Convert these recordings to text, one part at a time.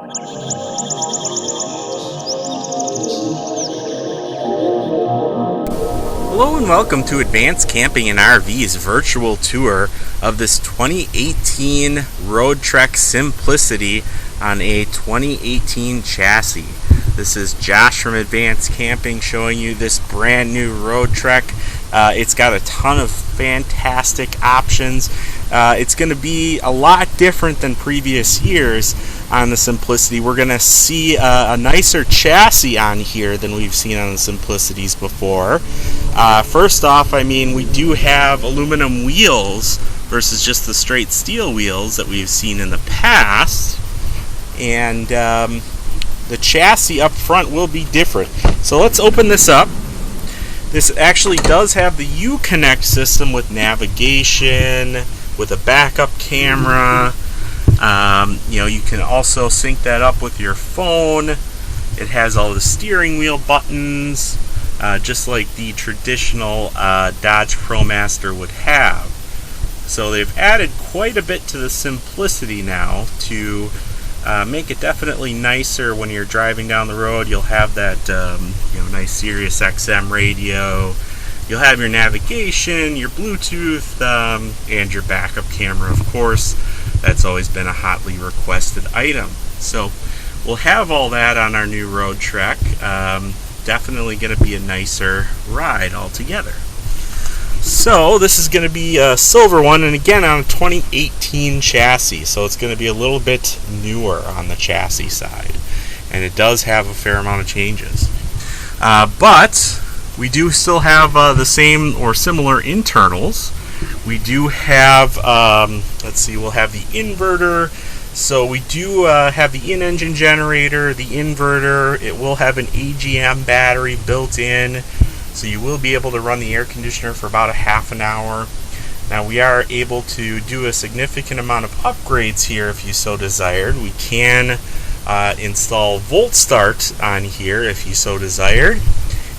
Hello and welcome to Advanced Camping and RV's virtual tour of this 2018 Roadtrek Simplicity on a 2018 chassis. This is Josh from Advanced Camping showing you this brand new Roadtrek. It's got a ton of fantastic options. It's going to be a lot different than previous years on the Simplicity. We're going to see a nicer chassis on here than we've seen on the Simplicities before. First off, we do have aluminum wheels versus just the straight steel wheels that we've seen in the past. And the chassis up front will be different. So let's open this up. This actually does have the Uconnect system with navigation, with a backup camera. You can also sync that up with your phone. It has all the steering wheel buttons, just like the traditional Dodge ProMaster would have. So they've added quite a bit to the Simplicity now to make it definitely nicer when you're driving down the road. You'll have that nice Sirius XM radio. You'll have your navigation, your Bluetooth, and your backup camera, of course. That's always been a hotly requested item. So we'll have all that on our new Roadtrek. Definitely going to be a nicer ride altogether. So this is going to be a silver one, and again on a 2018 chassis, so it's going to be a little bit newer on the chassis side, and it does have a fair amount of changes. But we do still have the same or similar internals. We do have, we'll have the inverter. So we do have the in-engine generator, the inverter. It will have an AGM battery built in. So you will be able to run the air conditioner for about a half an hour. Now we are able to do a significant amount of upgrades here if you so desired. We can install Volt Start on here if you so desired.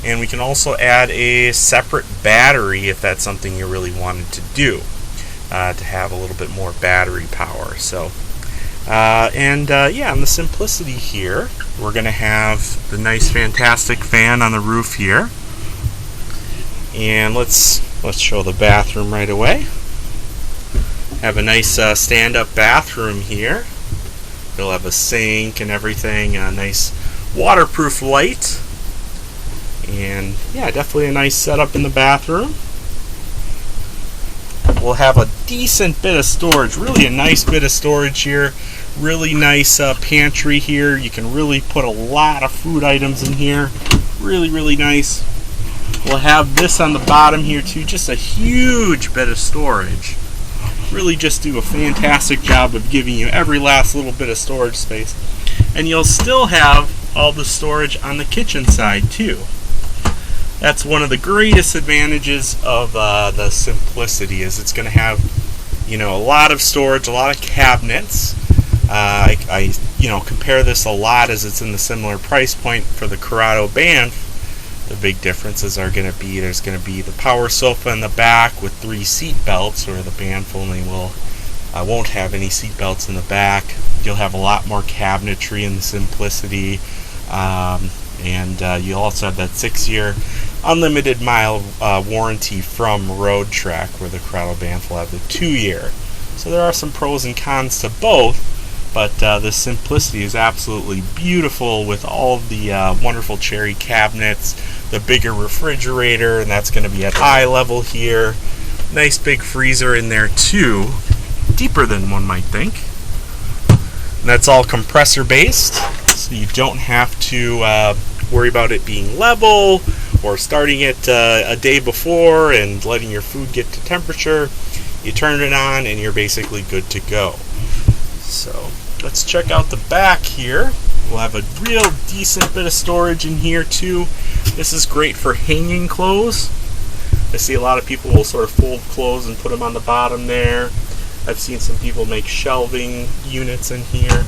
And we can also add a separate battery if that's something you really wanted to do, to have a little bit more battery power. So, on the Simplicity here, we're going to have the nice fantastic fan on the roof here. And let's show the bathroom right away. Have a nice stand-up bathroom here. It'll have a sink and everything, a nice waterproof light. And yeah, definitely a nice setup in the bathroom. We'll have a decent bit of storage, really a nice bit of storage here. Really nice pantry here. You can really put a lot of food items in here. Really, really nice. We'll have this on the bottom here too, just a huge bit of storage. Really just do a fantastic job of giving you every last little bit of storage space. And you'll still have all the storage on the kitchen side too. That's one of the greatest advantages of the Simplicity, is it's going to have, a lot of storage, a lot of cabinets. I compare this a lot as it's in the similar price point for the Corrado Banff. The big differences are going to be, there's going to be the power sofa in the back with 3 seat belts, where the Banff only won't have any seat belts in the back. You'll have a lot more cabinetry in the Simplicity. And you also have that 6-year unlimited mile warranty from Roadtrek, where the Corrado Banff will have the 2-year. So there are some pros and cons to both, but the Simplicity is absolutely beautiful with all of the wonderful cherry cabinets, the bigger refrigerator, and that's going to be at eye level here. Nice big freezer in there too, deeper than one might think. And that's all compressor based, so you don't have to worry about it being level or starting it a day before and letting your food get to temperature. You turn it on and you're basically good to go. So let's check out the back here. We'll have a real decent bit of storage in here too. This is great for hanging clothes. I see a lot of people will sort of fold clothes and put them on the bottom there. I've seen some people make shelving units in here.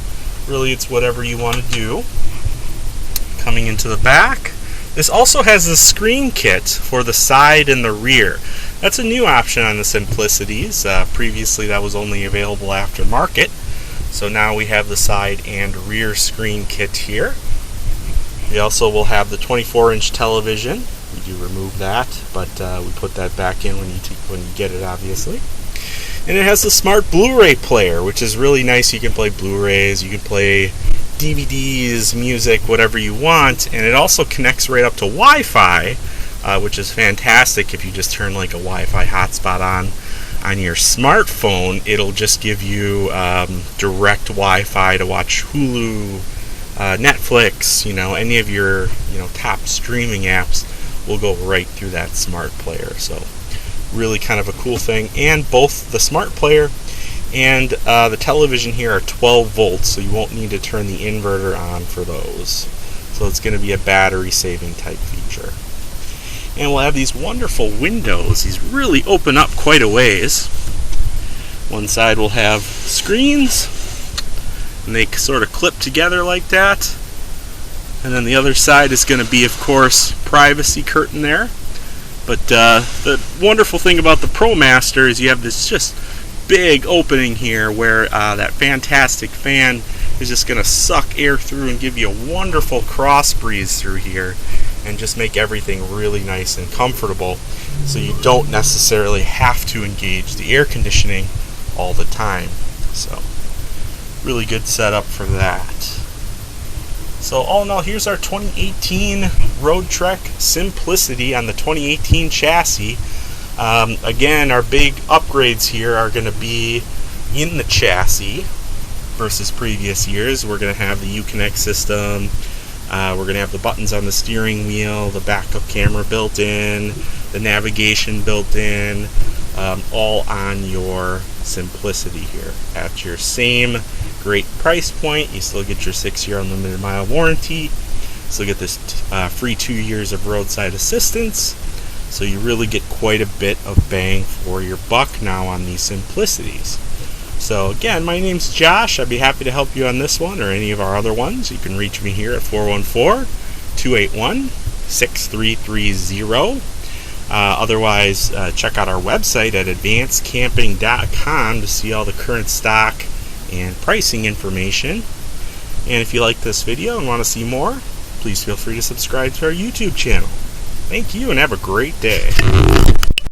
Really, it's whatever you want to do. Coming into the back, this also has a screen kit for the side and the rear. That's a new option on the Simplicities. Previously that was only available aftermarket. So now we have the side and rear screen kit here. We also will have the 24-inch television. We do remove that, but we put that back in when you get it, obviously. And it has the smart Blu-ray player, which is really nice. You can play Blu-rays, you can play DVDs, music, whatever you want. And it also connects right up to Wi-Fi, which is fantastic. If you just turn like a Wi-Fi hotspot on your smartphone, it'll just give you direct Wi-Fi to watch Hulu, Netflix, any of your top streaming apps will go right through that smart player. So really kind of a cool thing. And both the smart player and the television here are 12 volts, so you won't need to turn the inverter on for those. So it's going to be a battery saving type feature. And we'll have these wonderful windows. These really open up quite a ways. One side will have screens, and they sort of clip together like that. And then the other side is going to be, of course, privacy curtain there. But the wonderful thing about the ProMaster is you have this just big opening here where that fantastic fan is just going to suck air through and give you a wonderful cross breeze through here and just make everything really nice and comfortable, so you don't necessarily have to engage the air conditioning all the time. So really good setup for that. So all in all, here's our 2018 Roadtrek Simplicity on the 2018 chassis. Again, our big upgrades here are going to be in the chassis versus previous years. We're going to have the Uconnect system. We're going to have the buttons on the steering wheel, the backup camera built in, the navigation built in, all on your Simplicity here. At your same great price point, you still get your 6-year unlimited mile warranty, still get this free 2 years of roadside assistance, so you really get quite a bit of bang for your buck now on these Simplicities. So again, my name's Josh. I'd be happy to help you on this one or any of our other ones. You can reach me here at 414-281-6330. Otherwise, check out our website at advancedcamping.com to see all the current stock and pricing information. And if you like this video and want to see more, please feel free to subscribe to our YouTube channel. Thank you and have a great day.